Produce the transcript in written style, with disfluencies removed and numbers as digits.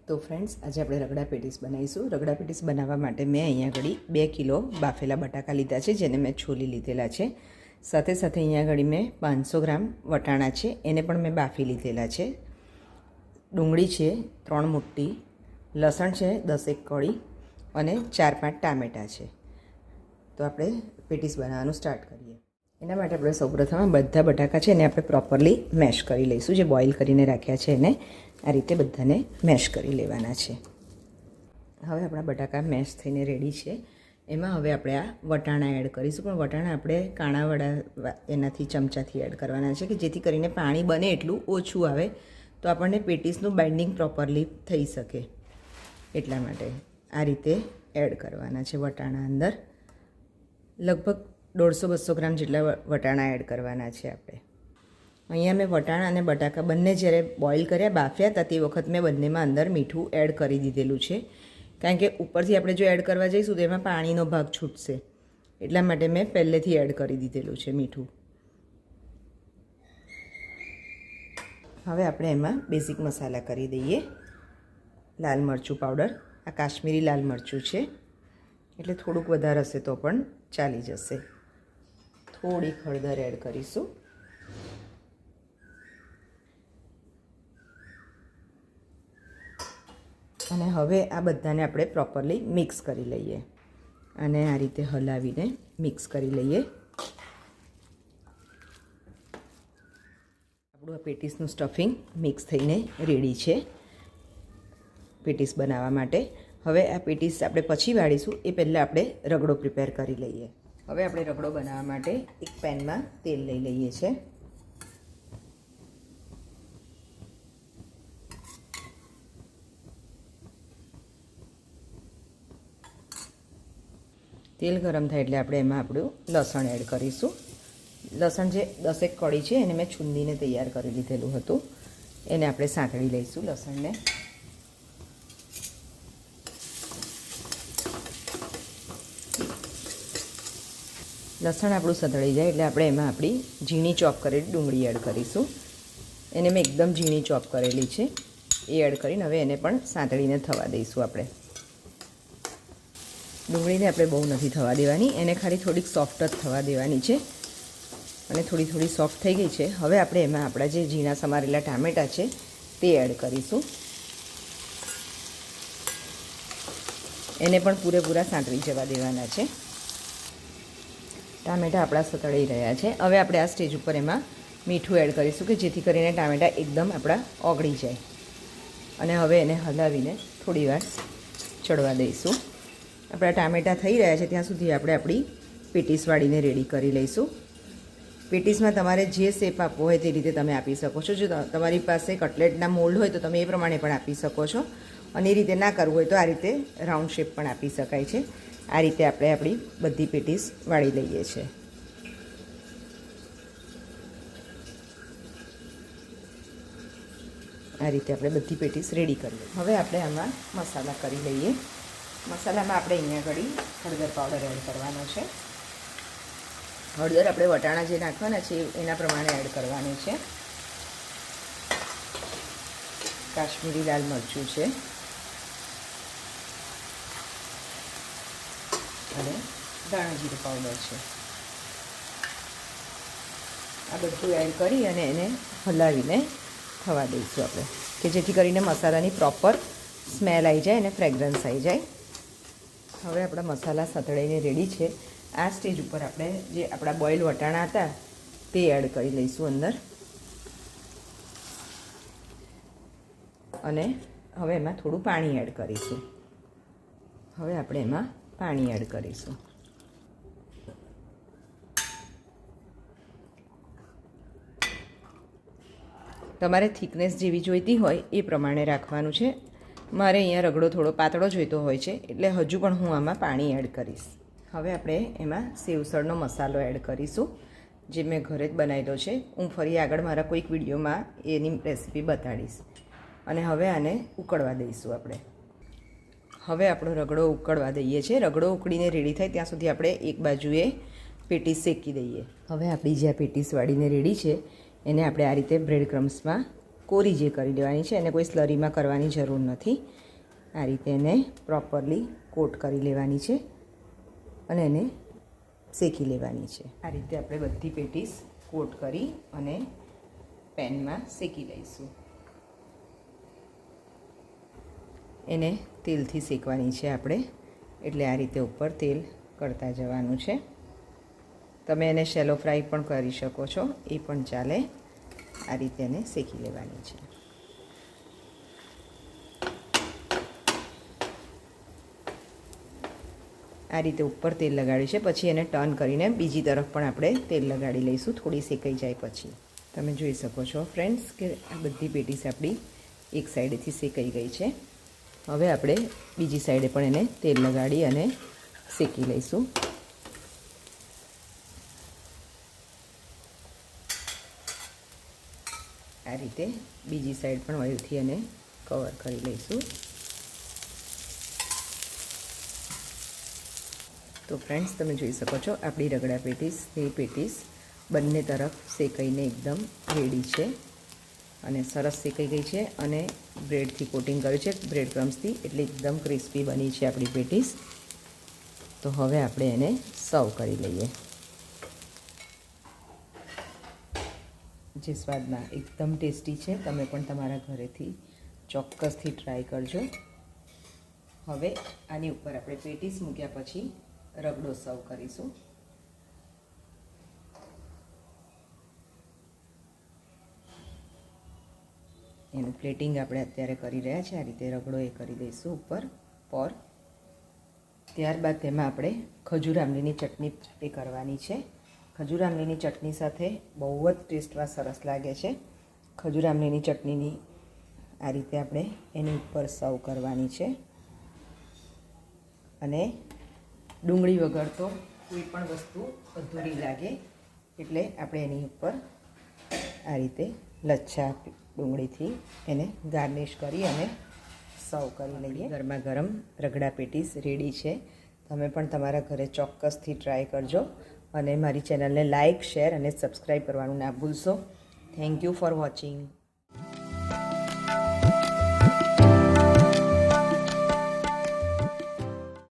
તો ફ્રેન્ડ્સ, આજે આપણે રગડા પેટીસ બનાવીશું. રગડા પેટીસ બનાવવા માટે મેં અહીંયા આગળ 2 કિલો બાફેલા બટાકા લીધા છે, જેને મેં છોલી લીધેલા છે. સાથે સાથે અહીંયા આગળ મેં 500 ગ્રામ વટાણા છે, એને પણ મેં બાફી લીધેલા છે. ડુંગળી છે 3 મોટી, લસણ છે 10 એક કળી અને 4-5 ટામેટાં છે. તો આપણે પેટીસ બનાવવાનું સ્ટાર્ટ કરીએ. એના માટે આપણે સૌપ્રથમ બધા બટાકા છે એને આપણે પ્રોપરલી મેશ કરી લઈશું. જે બોઇલ કરીને રાખ્યા છે એને આ રીતે બધાને મેશ કરી લેવાના છે. હવે આપણા બટાકા મેશ થઈને રેડી છે. એમાં હવે આપણે આ વટાણા એડ કરીશું, પણ વટાણા આપણે કાણાવાળા એનાથી ચમચાથી એડ કરવાના છે, કે જેથી કરીને પાણી બને એટલું ઓછું આવે, તો આપણને પેટીસનું બાઇન્ડિંગ પ્રોપરલી થઈ શકે. એટલા માટે આ રીતે એડ કરવાના છે વટાણા. અંદર લગભગ 150-200 ગ્રામ જેટલા વટાણા એડ કરવાના છે આપણે. અહીંયા મેં વટાણા અને બટાકા બંને જ્યારે બોઇલ કર્યા, બાફ્યા હતા, તે વખત મેં બંનેમાં અંદર મીઠું એડ કરી દીધેલું છે, કારણ કે ઉપરથી આપણે જો એડ કરવા જઈશું તો એમાં પાણીનો ભાગ છૂટશે. એટલા માટે મેં પહેલેથી એડ કરી દીધેલું છે મીઠું. હવે આપણે એમાં બેઝિક મસાલા કરી દઈએ. લાલ મરચું પાવડર, આ કાશ્મીરી લાલ મરચું છે, એટલે થોડુંક વધારે હશે તો પણ ચાલી જશે. થોડીક હળદર એડ કરીશું. અને હવે આ બધાને આપણે પ્રોપરલી મિક્સ કરી લઈએ, અને આ રીતે હલાવીને મિક્સ કરી લઈએ. આપણું આ પેટીસનું સ્ટફિંગ મિક્સ થઈને રેડી છે પેટીસ બનાવવા માટે. હવે આ પેટીસ આપણે પછી વાળીશું, એ પહેલાં આપણે રગડો પ્રિપેર કરી લઈએ. હવે આપણે રગડો બનાવવા માટે એક પેનમાં તેલ લઈ લઈએ છીએ. તેલ ગરમ થાય એટલે આપણે એમાં આપણું લસણ એડ કરીશું. લસણ જે 10 એક કળી છે એને મેં છૂંદીને તૈયાર કરી લીધેલું હતું, એને આપણે સાંતળી લઈશું લસણને. લસણ આપણું સતળી જાય એટલે આપણે એમાં આપણી ઝીણી ચોપ કરેલી ડુંગળી એડ કરીશું. એને મેં એકદમ ઝીણી ચોપ કરેલી છે, એ એડ કરીને હવે એને પણ સાંતળીને થવા દઈશું. આપણે ડુંગળીને આપણે બહુ નથી થવા દેવાની, એને ખાલી થોડીક સોફ્ટ જ થવા દેવાની છે. અને થોડી સોફ્ટ થઈ ગઈ છે. હવે આપણે એમાં આપણા જે ઝીણા સમારેલા ટામેટાં છે તે એડ કરીશું. એને પણ પૂરેપૂરા સાંતળી જવા દેવાના છે. ટામેટાં આપણા સતળી રહ્યા છે. હવે આપણે આ સ્ટેજ ઉપર એમાં મીઠું એડ કરીશું, કે જેથી કરીને ટામેટાં એકદમ આપણા ઓગળી જાય. અને હવે એને હલાવીને થોડીવાર ચડવા દઈશું. આપણા ટામેટાં થઈ રહ્યા છે ત્યાં સુધી આપણે આપણી પેટીસ વાળીને રેડી કરી લઈશું. પેટીસમાં તમારે જે શેપ આપવો હોય તે રીતે તમે આપી શકો છો. જો તમારી પાસે કટલેટના મોલ્ડ હોય તો તમે એ પ્રમાણે પણ આપી શકો છો, અને એ રીતે ના કરવું હોય તો આ રીતે રાઉન્ડ શેપ પણ આપી શકાય છે. આ રીતે આપણે આપણી બધી પેટીસ વાળી લઈએ છીએ. આ રીતે આપણે બધી પેટીસ રેડી કરીએ. હવે આપણે આમાં મસાલા કરી લઈએ. મસાલામાં આપણે અહીંયા આગળ હળદર પાવડર એડ કરવાનો છે. હળદર આપણે વટાણા જે નાખવાના છે એના પ્રમાણે એડ કરવાનું છે. કાશ્મીરી લાલ મરચું છે, અને ધાણા જીરું પાવડર છે. આ બધું એડ કરી અને એને હલાવીને થવા દઈશું આપણે, કે જેથી કરીને મસાલાની પ્રોપર સ્મેલ આવી જાય અને ફ્રેગ્રન્સ આવી જાય. હવે આપણા મસાલા સતળાઈને રેડી છે. આ સ્ટેજ ઉપર આપણે જે આપણા બોઇલ વટાણા હતા તે એડ કરી લઈશું અંદર. અને હવે એમાં થોડું પાણી એડ કરીશું. હવે આપણે એમાં પાણી એડ કરીશું. તમારે થિકનેસ જેવી જોઈતી હોય એ પ્રમાણે રાખવાનું છે. મારે અહીંયા રગડો થોડો પાતળો જોઈતો હોય છે, એટલે હજુ પણ હું આમાં પાણી એડ કરીશ. હવે આપણે એમાં સેવસળનો મસાલો એડ કરીશું, જે મેં ઘરે જ બનાવેલો છે. હું ફરી આગળ મારા કોઈક વિડીયોમાં એની રેસીપી બતાડીશ. અને હવે આને ઉકળવા દઈશું આપણે. હવે આપણો રગડો ઉકળવા દઈએ છીએ. રગડો ઉકળીને રેડી થાય ત્યાં સુધી આપણે એક બાજુએ પેટીસ શેકી દઈએ. હવે આપણી જે આ પેટીસ વાળીને રેડી છે એને આપણે આ રીતે બ્રેડ ક્રમ્સમાં કોરી જે કરી દેવાની છે, એને કોઈ સ્લરીમાં કરવાની જરૂર નથી. આ રીતે એને પ્રોપરલી કોટ કરી લેવાની છે અને એને શેકી લેવાની છે. આ રીતે આપણે બધી પેટીસ કોટ કરી અને પેનમાં શેકી લઈશું. એને તેલથી શેકવાની છે આપણે, એટલે આ રીતે ઉપર તેલ કરતા જવાનું છે. તમે એને શેલો ફ્રાય પણ કરી શકો છો, એ પણ ચાલે. આ રીતે એને શેકી લેવાની છે. આ રીતે ઉપર તેલ લગાડ્યું છે. પછી એને ટર્ન કરીને બીજી તરફ પણ આપણે તેલ લગાડી લઈશું, થોડી શેકાઈ જાય પછી. તમે જોઈ શકો છો ફ્રેન્ડ્સ કે આ બધી પેટીસ આપણી એક સાઈડેથી શેકાઈ ગઈ છે. હવે આપણે બીજી સાઈડે પણ એને તેલ લગાડી અને શેકી લઈશું. આ રીતે બીજી સાઈડ પણ ઓઇલથી એને કવર કરી લઈશું. તો ફ્રેન્ડ્સ તમે જોઈ શકો છો આપણી રગડા પેટીસ બંને તરફ શેકાઈને એકદમ રેડી છે અને સરસ શેકાઈ ગઈ છે અને બ્રેડથી કોટિંગ કર્યું છે, બ્રેડ ક્રમ્સથી, એટલે એકદમ ક્રિસ્પી બની છે આપણી પેટીસ. તો હવે આપણે એને સર્વ કરી લઈએ. જે સ્વાદમાં એકદમ ટેસ્ટી છે. તમે પણ તમારા ઘરેથી ચોક્કસથી ટ્રાય કરજો. હવે આની ઉપર આપણે પેટીસ મૂક્યા પછી રગડો સર્વ કરીશું. એનું પ્લેટિંગ આપણે અત્યારે કરી રહ્યા છીએ. આ રીતે રગડો એ કરી દઈશું ઉપર પર. ત્યારબાદ તેમાં આપણે ખજૂર આમલીની ચટણી એ કરવાની છે. ખજૂર આમલીની ચટણી સાથે બહુ જ ટેસ્ટમાં સરસ લાગે છે. ખજૂર આમલીની ચટણીની આ રીતે આપણે એની ઉપર સર્વ કરવાની છે. અને ડુંગળી વગર તો કોઈ પણ વસ્તુ અધૂરી લાગે, એટલે આપણે એની ઉપર આ રીતે લચ્છા ડુંગળીથી એને ગાર્નિશ કરી અને સર્વ કરી લઈએ. ગરમા ગરમ રગડા પેટીસ રેડી છે. તમે પણ તમારા ઘરે ચોક્કસથી ટ્રાય કરજો અને મારી ચેનલને લાઇક, શેર અને સબસ્ક્રાઈબ કરવાનું ના ભૂલશો. Thank you for watching.